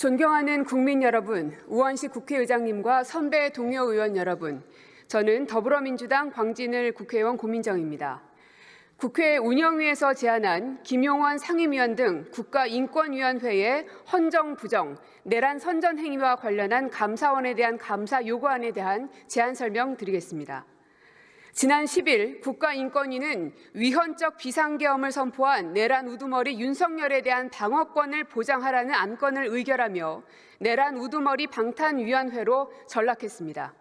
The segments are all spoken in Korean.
존경하는 국민 여러분, 우원식 국회의장님과 선배 동료 의원 여러분, 저는 더불어민주당 광진을 국회의원 고민정입니다. 국회 운영위에서 제안한 김용원 상임위원 등 국가인권위원회의 헌정 부정, 내란 선전 행위와 관련한 감사원에 대한 감사 요구안에 대한 제안 설명드리겠습니다. 지난 10일 국가인권위는 위헌적 비상계엄을 선포한 내란 우두머리 윤석열에 대한 방어권을 보장하라는 안건을 의결하며 내란 우두머리 방탄위원회로 전락했습니다.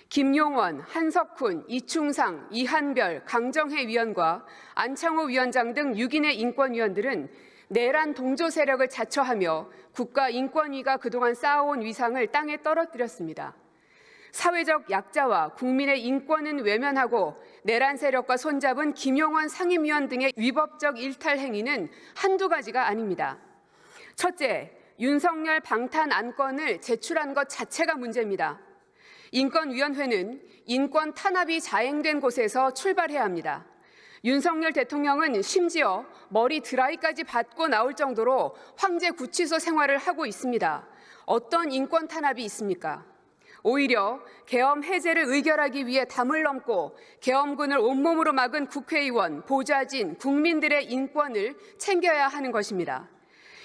김용원, 한석훈, 이충상, 이한별, 강정혜 위원과 안창호 위원장 등 6인의 인권위원들은 내란 동조 세력을 자처하며 국가인권위가 그동안 쌓아온 위상을 땅에 떨어뜨렸습니다. 사회적 약자와 국민의 인권은 외면하고 내란 세력과 손잡은 김용원 상임위원 등의 위법적 일탈 행위는 한두 가지가 아닙니다. 첫째, 윤석열 방탄 안건을 제출한 것 자체가 문제입니다. 인권위원회는 인권 탄압이 자행된 곳에서 출발해야 합니다. 윤석열 대통령은 심지어 머리 드라이까지 받고 나올 정도로 황제 구치소 생활을 하고 있습니다. 어떤 인권 탄압이 있습니까? 오히려 계엄 해제를 의결하기 위해 담을 넘고 계엄군을 온몸으로 막은 국회의원, 보좌진, 국민들의 인권을 챙겨야 하는 것입니다.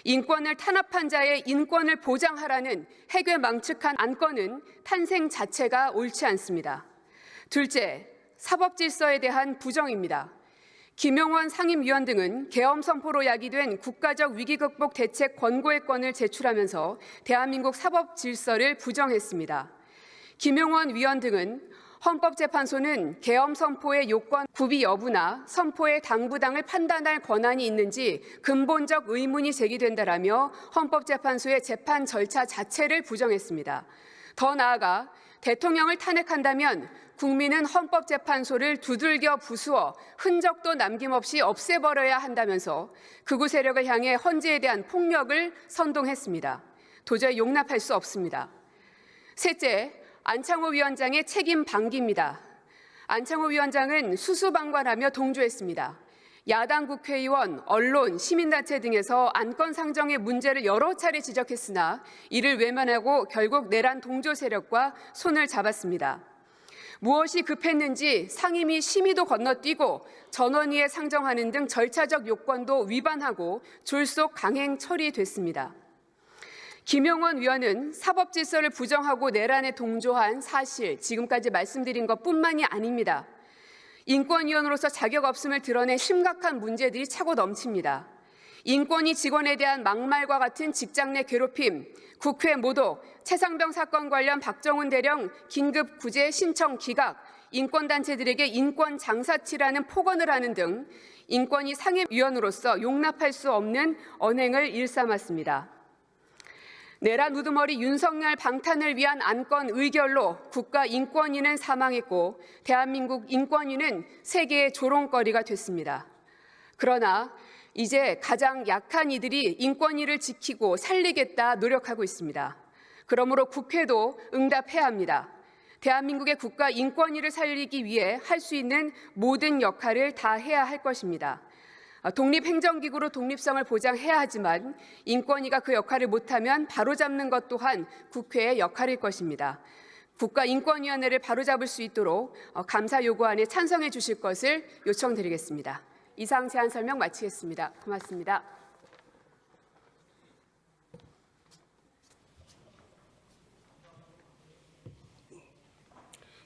인권을 탄압한 자의 인권을 보장하라는 해괴망측한 안건은 탄생 자체가 옳지 않습니다. 둘째, 사법질서에 대한 부정입니다. 김용원 상임위원 등은 계엄 선포로 야기된 국가적 위기극복 대책 권고의 건을 제출하면서 대한민국 사법질서를 부정했습니다. 김용원 위원 등은 헌법재판소는 계엄 선포의 요건 구비 여부나 선포의 당부당을 판단할 권한이 있는지 근본적 의문이 제기된다라며 헌법재판소의 재판 절차 자체를 부정했습니다. 더 나아가 대통령을 탄핵한다면 국민은 헌법재판소를 두들겨 부수어 흔적도 남김없이 없애버려야 한다면서 극우 세력을 향해 헌재에 대한 폭력을 선동했습니다. 도저히 용납할 수 없습니다. 셋째, 안창호 위원장의 책임 방기입니다. 안창호 위원장은 수수방관하며 동조했습니다. 야당 국회의원, 언론, 시민단체 등에서 안건 상정의 문제를 여러 차례 지적했으나 이를 외면하고 결국 내란 동조 세력과 손을 잡았습니다. 무엇이 급했는지 상임위 심의도 건너뛰고 전원위에 상정하는 등 절차적 요건도 위반하고 졸속 강행 처리됐습니다. 김용원 위원은 사법질서를 부정하고 내란에 동조한 사실, 지금까지 말씀드린 것뿐만이 아닙니다. 인권위원으로서 자격 없음을 드러낸 심각한 문제들이 차고 넘칩니다. 인권위 직원에 대한 막말과 같은 직장 내 괴롭힘, 국회 모독, 최상병 사건 관련 박정훈 대령 긴급 구제 신청 기각, 인권단체들에게 인권 장사치라는 폭언을 하는 등 인권위 상임위원으로서 용납할 수 없는 언행을 일삼았습니다. 내란 우두머리 윤석열 방탄을 위한 안건 의결로 국가인권위는 사망했고 대한민국 인권위는 세계의 조롱거리가 됐습니다. 그러나 이제 가장 약한 이들이 인권위를 지키고 살리겠다 노력하고 있습니다. 그러므로 국회도 응답해야 합니다. 대한민국의 국가인권위를 살리기 위해 할 수 있는 모든 역할을 다 해야 할 것입니다. 독립행정기구로 독립성을 보장해야 하지만 인권위가 그 역할을 못하면 바로잡는 것 또한 국회의 역할일 것입니다. 국가인권위원회를 바로잡을 수 있도록 감사 요구안에 찬성해 주실 것을 요청드리겠습니다. 이상 제안 설명 마치겠습니다. 고맙습니다.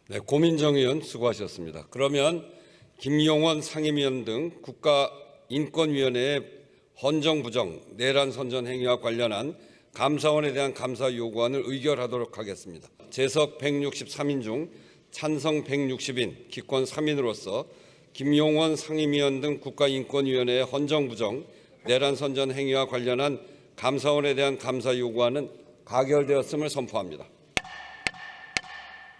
네, 고민정 의원 수고하셨습니다. 그러면 김용원 상임위원 등 국가인권위원회의 헌정부정, 내란 선전 행위와 관련한 감사원에 대한 감사 요구안을 의결하도록 하겠습니다. 재석 163인 중 찬성 160인, 기권 3인으로서 김용원 상임위원 등 국가인권위원회의 헌정부정, 내란 선전 행위와 관련한 감사원에 대한 감사 요구안은 가결되었음을 선포합니다.